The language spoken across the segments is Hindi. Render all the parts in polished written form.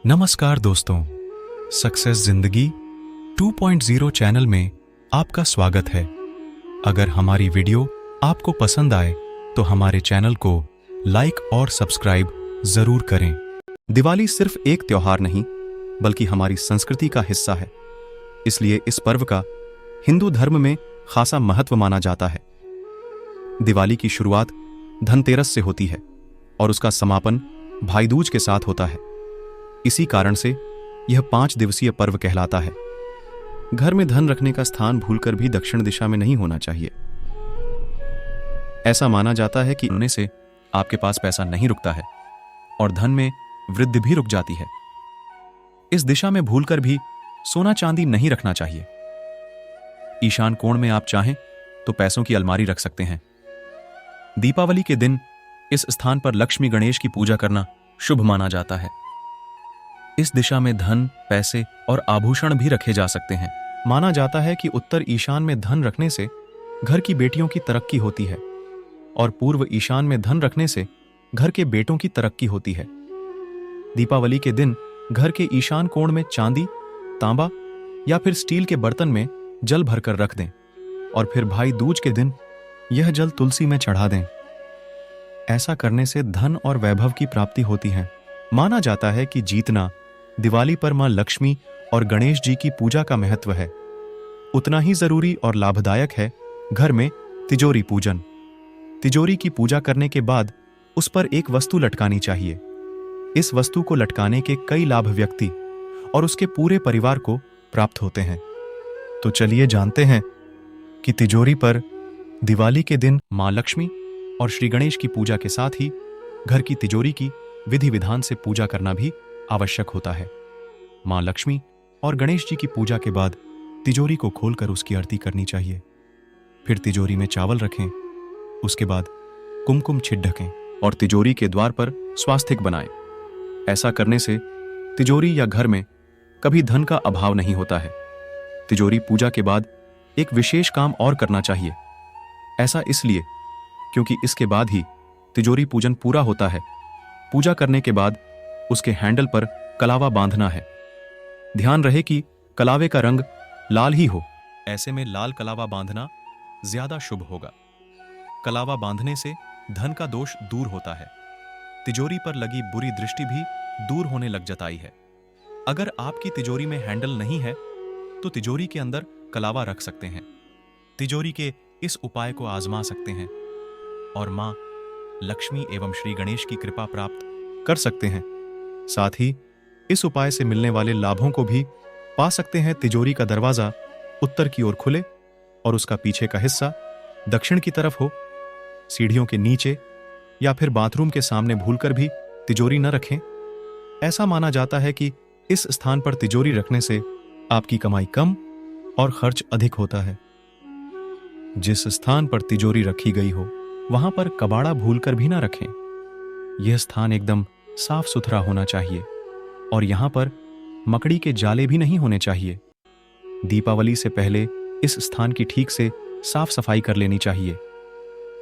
नमस्कार दोस्तों, सक्सेस जिंदगी 2.0 चैनल में आपका स्वागत है। अगर हमारी वीडियो आपको पसंद आए तो हमारे चैनल को लाइक और सब्सक्राइब जरूर करें। दिवाली सिर्फ एक त्योहार नहीं बल्कि हमारी संस्कृति का हिस्सा है, इसलिए इस पर्व का हिंदू धर्म में खासा महत्व माना जाता है। दिवाली की शुरुआत धनतेरस से होती है और उसका समापन भाई दूज के साथ होता है। इसी कारण से यह 5 दिवसीय पर्व कहलाता है। घर में धन रखने का स्थान भूलकर भी दक्षिण दिशा में नहीं होना चाहिए। ऐसा माना जाता है कि उन्हें से आपके पास पैसा नहीं रुकता है और धन में वृद्धि भी रुक जाती है। इस दिशा में भूलकर भी सोना चांदी नहीं रखना चाहिए। ईशान कोण में आप चाहें तो पैसों की अलमारी रख सकते हैं। दीपावली के दिन इस स्थान पर लक्ष्मी गणेश की पूजा करना शुभ माना जाता है। इस दिशा में धन, पैसे और आभूषण भी रखे जा सकते हैं। माना जाता है कि उत्तर ईशान में धन रखने से घर की बेटियों की तरक्की होती है और पूर्व ईशान में धन रखने से घर के बेटों की तरक्की होती है। दीपावली के दिन घर के ईशान कोण में चांदी, तांबा या फिर स्टील के बर्तन में जल भरकर रख दें और फिर भाई दूज के दिन यह जल तुलसी में चढ़ा दें। ऐसा करने से धन और वैभव की प्राप्ति होती है। माना जाता है कि जीतना दिवाली पर मां लक्ष्मी और गणेश जी की पूजा का महत्व है, उतना ही जरूरी और लाभदायक है घर में तिजोरी पूजन। तिजोरी की पूजा करने के बाद उस पर एक वस्तु लटकानी चाहिए। इस वस्तु को लटकाने के कई लाभ व्यक्ति और उसके पूरे परिवार को प्राप्त होते हैं। तो चलिए जानते हैं कि तिजोरी पर दिवाली के दिन मां लक्ष्मी और श्री गणेश की पूजा के साथ ही घर की तिजोरी की विधि विधान से पूजा करना भी आवश्यक होता है। मां लक्ष्मी और गणेश जी की पूजा के बाद तिजोरी को खोलकर उसकी आरती करनी चाहिए। फिर तिजोरी में चावल रखें, उसके बाद कुमकुम छिट ढकें और तिजोरी के द्वार पर स्वास्तिक बनाएं। ऐसा करने से तिजोरी या घर में कभी धन का अभाव नहीं होता है। तिजोरी पूजा के बाद एक विशेष काम और करना चाहिए। ऐसा इसलिए क्योंकि इसके बाद ही तिजोरी पूजन पूरा होता है। पूजा करने के बाद उसके हैंडल पर कलावा बांधना है। ध्यान रहे कि कलावे का रंग लाल ही हो। ऐसे में लाल कलावा बांधना ज्यादा शुभ होगा। कलावा बांधने से धन का दोष दूर होता है। तिजोरी पर लगी बुरी दृष्टि भी दूर होने लग जाती है। अगर आपकी तिजोरी में हैंडल नहीं है तो तिजोरी के अंदर कलावा रख सकते हैं। तिजोरी के इस उपाय को आजमा सकते हैं और मां लक्ष्मी एवं श्री गणेश की कृपा प्राप्त कर सकते हैं। साथ ही इस उपाय से मिलने वाले लाभों को भी पा सकते हैं। तिजोरी का दरवाजा उत्तर की ओर खुले और उसका पीछे का हिस्सा दक्षिण की तरफ हो। सीढ़ियों के नीचे या फिर बाथरूम के सामने भूलकर भी तिजोरी न रखें। ऐसा माना जाता है कि इस स्थान पर तिजोरी रखने से आपकी कमाई कम और खर्च अधिक होता है। जिस स्थान पर तिजोरी रखी गई हो वहां पर कबाड़ा भूलकर भी ना रखें। यह स्थान एकदम साफ सुथरा होना चाहिए और यहां पर मकड़ी के जाले भी नहीं होने चाहिए। दीपावली से पहले इस स्थान की ठीक से साफ सफाई कर लेनी चाहिए।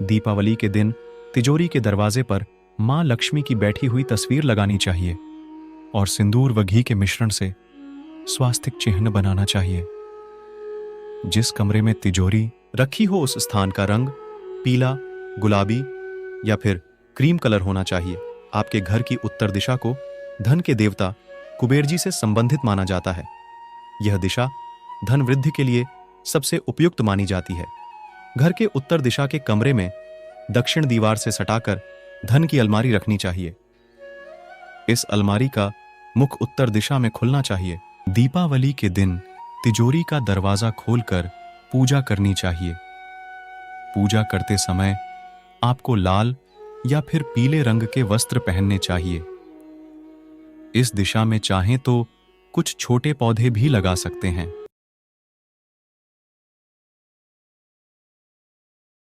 दीपावली के दिन तिजोरी के दरवाजे पर मां लक्ष्मी की बैठी हुई तस्वीर लगानी चाहिए और सिंदूर व घी के मिश्रण से स्वास्तिक चिन्ह बनाना चाहिए। जिस कमरे में तिजोरी रखी हो उस स्थान का रंग पीला, गुलाबी या फिर क्रीम कलर होना चाहिए। आपके घर की उत्तर दिशा को धन के देवता कुबेर जी से संबंधित माना जाता है। यह दिशा धन वृद्धि के लिए सबसे उपयुक्त मानी जाती है। घर के उत्तर दिशा के कमरे में दक्षिण दीवार से सटाकर धन की अलमारी रखनी चाहिए। इस अलमारी का मुख उत्तर दिशा में खुलना चाहिए। दीपावली के दिन तिजोरी का दरवाजा खोलकर पूजा करनी चाहिए। पूजा करते समय आपको लाल या फिर पीले रंग के वस्त्र पहनने चाहिए। इस दिशा में चाहें तो कुछ छोटे पौधे भी लगा सकते हैं।